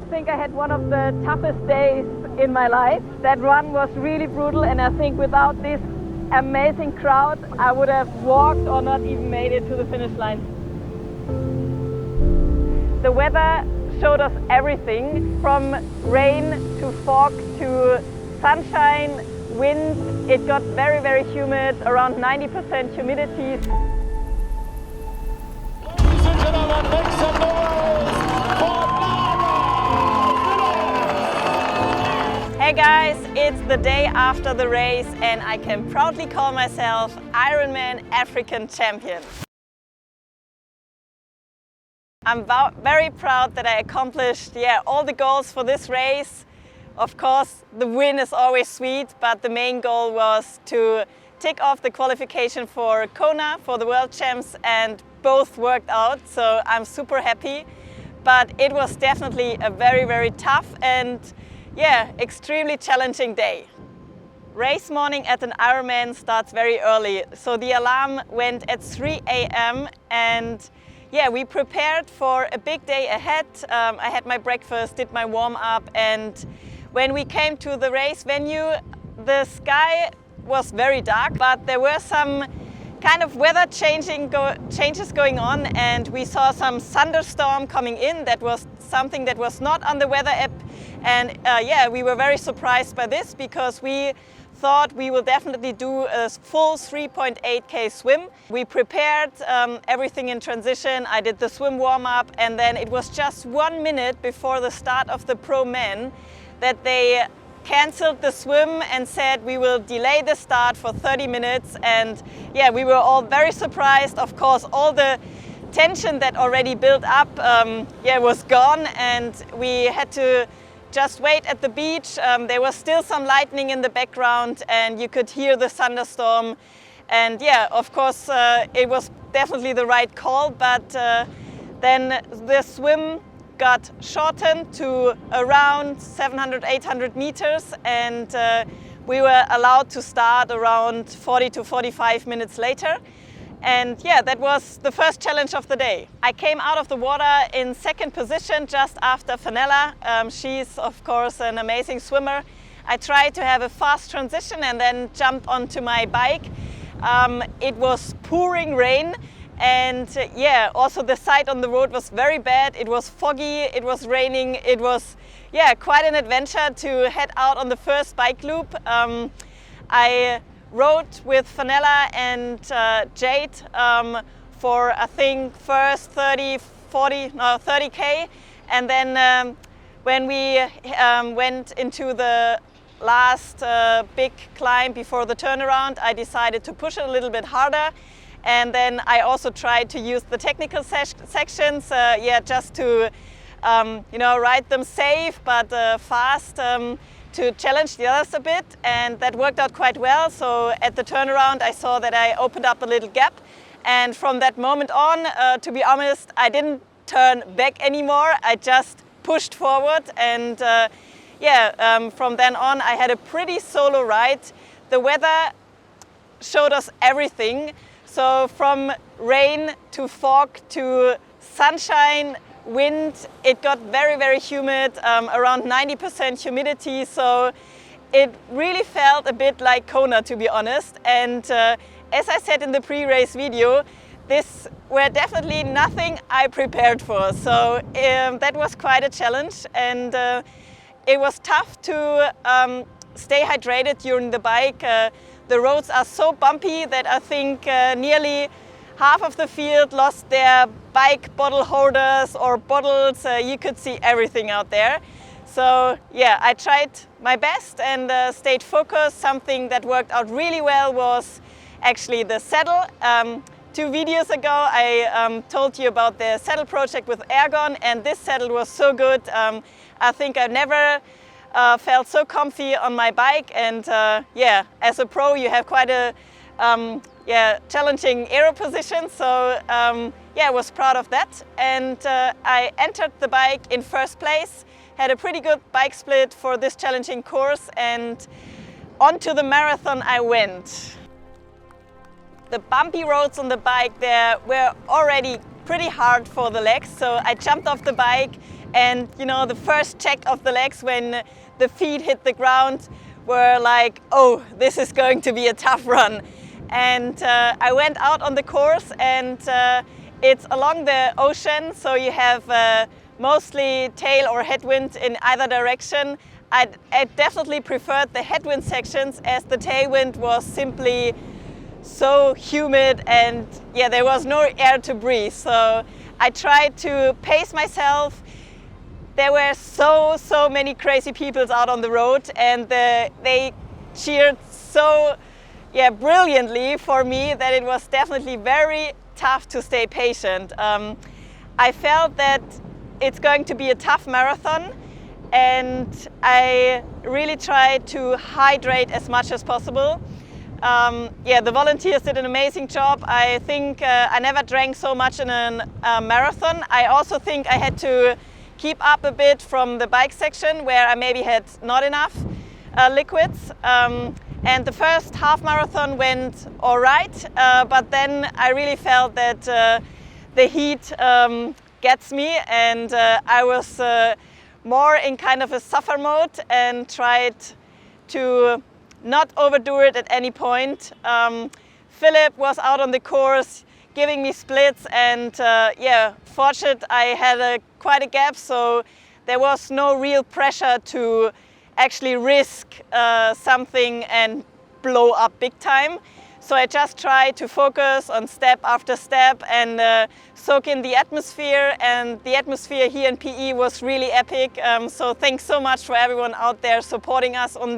think I had one of the toughest days in my life. That run was really brutal, and I think without this amazing crowd, I would have walked or not even made it to the finish line. The weather showed us everything, from rain to fog to sunshine, wind. It got very, very humid, around 90% humidity. Ladies and gentlemen, make some noise for Hey guys, it's the day after the race and I can proudly call myself Ironman African champion. I'm very proud that I accomplished all the goals for this race. Of course, the win is always sweet, but the main goal was to tick off the qualification for Kona, for the World Champs, and both worked out, so I'm super happy. But it was definitely a very, very tough and extremely challenging day. Race morning at an Ironman starts very early, so the alarm went at 3 a.m. and we prepared for a big day ahead. I had my breakfast, did my warm-up, and when we came to the race venue, the sky was very dark, but there were some kind of weather changes going on, and we saw some thunderstorm coming in. That was something that was not on the weather app, and we were very surprised by this because we thought we will definitely do a full 3.8K swim. We prepared everything in transition. I did the swim warm-up, and then it was just 1 minute before the start of the Pro Men that they cancelled the swim and said we will delay the start for 30 minutes. And we were all very surprised. Of course, all the tension that already built up was gone, and we had to just wait at the beach. There was still some lightning in the background and you could hear the thunderstorm. And of course, it was definitely the right call, but then the swim got shortened to around 700, 800 meters, and we were allowed to start around 40 to 45 minutes later. And that was the first challenge of the day. I came out of the water in second position just after Fenella. She's of course an amazing swimmer. I tried to have a fast transition and then jumped onto my bike. It was pouring rain, and also the sight on the road was very bad. It was foggy, it was raining. It was quite an adventure to head out on the first bike loop. I rode with Fenella and Jade for I think first 30K, and then when we went into the last big climb before the turnaround, I decided to push it a little bit harder, and then I also tried to use the technical sections just to ride them safe but fast, to challenge the others a bit, and that worked out quite well. So at the turnaround I saw that I opened up a little gap, and from that moment on, to be honest, I didn't turn back anymore. I just pushed forward, and from then on I had a pretty solo ride. The weather showed us everything, so from rain to fog to sunshine, wind. It got very, very humid, around 90% humidity, so it really felt a bit like Kona, to be honest. And as I said in the pre-race video, this were definitely nothing I prepared for, so that was quite a challenge, and it was tough to stay hydrated during the bike. The roads are so bumpy that I think nearly half of the field lost their bike bottle holders or bottles. You could see everything out there. So I tried my best and stayed focused. Something that worked out really well was actually the saddle. 2 videos ago I told you about the saddle project with Ergon, and this saddle was so good. I think I never felt so comfy on my bike, and as a pro you have quite a challenging aero position, so I was proud of that. And I entered the bike in first place, had a pretty good bike split for this challenging course, and onto the marathon I went. The bumpy roads on the bike there were already pretty hard for the legs, so I jumped off the bike And you know, the first check of the legs when the feet hit the ground were like, oh, this is going to be a tough run. And I went out on the course, and it's along the ocean, so you have mostly tail or headwind in either direction. I definitely preferred the headwind sections, as the tailwind was simply so humid and yeah, there was no air to breathe. So I tried to pace myself. There were so many crazy people out on the road, and they cheered so brilliantly for me that it was definitely very tough to stay patient. I felt that it's going to be a tough marathon, and I really tried to hydrate as much as possible. The volunteers did an amazing job. I think I never drank so much in a marathon. I also think I had to keep up a bit from the bike section, where I maybe had not enough liquids. And the first half marathon went all right, but then I really felt that the heat gets me, and I was more in kind of a suffer mode and tried to not overdo it at any point. Philipp was out on the course giving me splits, and fortunate I had quite a gap, so there was no real pressure to actually risk something and blow up big time. So I just tried to focus on step after step and soak in the atmosphere, and the atmosphere here in PE was really epic. So thanks so much for everyone out there supporting us on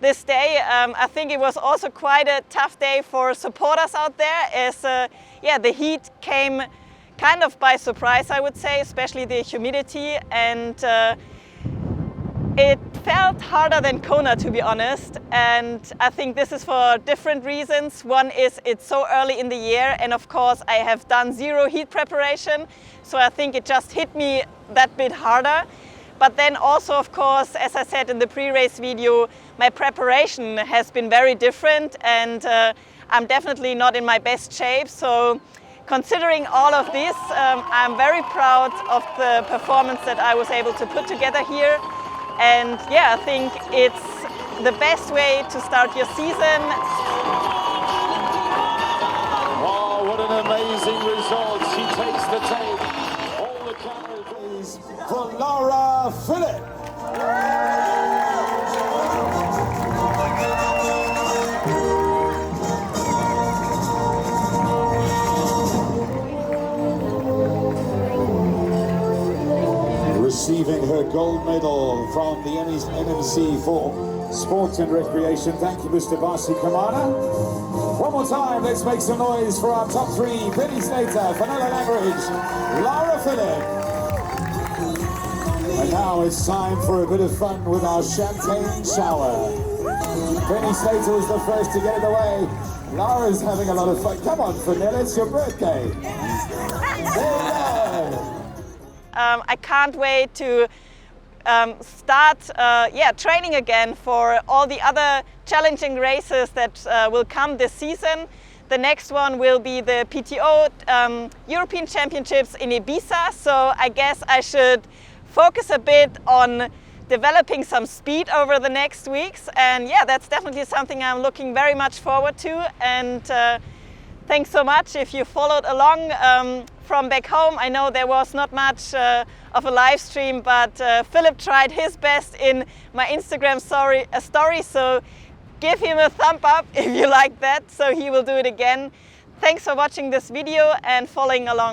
this day. I think it was also quite a tough day for supporters out there, as the heat came kind of by surprise, I would say, especially the humidity, and it felt harder than Kona, to be honest. And I think this is for different reasons. One is it's so early in the year, and of course I have done zero heat preparation, so I think it just hit me that bit harder. But then also, of course, as I said in the pre-race video, my preparation has been very different, and I'm definitely not in my best shape. So considering all of this, I'm very proud of the performance that I was able to put together here. And I think it's the best way to start your season. Oh, what an amazing result. She takes the tape. All the cameras for Laura Philipp. Receiving her gold medal from the NMC for Sport and Recreation. Thank you, Mr. Vasi Kamana. One more time, let's make some noise for our top three. Penny Slater, Fenella Langridge, Laura Philipp. And now it's time for a bit of fun with our champagne shower. Penny Slater was the first to get it away. Laura's having a lot of fun. Come on, Fenella, it's your birthday. There you go. I can't wait to start training again for all the other challenging races that will come this season. The next one will be the PTO European Championships in Ibiza, so I guess I should focus a bit on developing some speed over the next weeks, and that's definitely something I'm looking very much forward to. And thanks so much if you followed along from back home. I know there was not much of a live stream, but Philipp tried his best in my Instagram story, so give him a thumb up if you like that, so he will do it again. Thanks for watching this video and following along.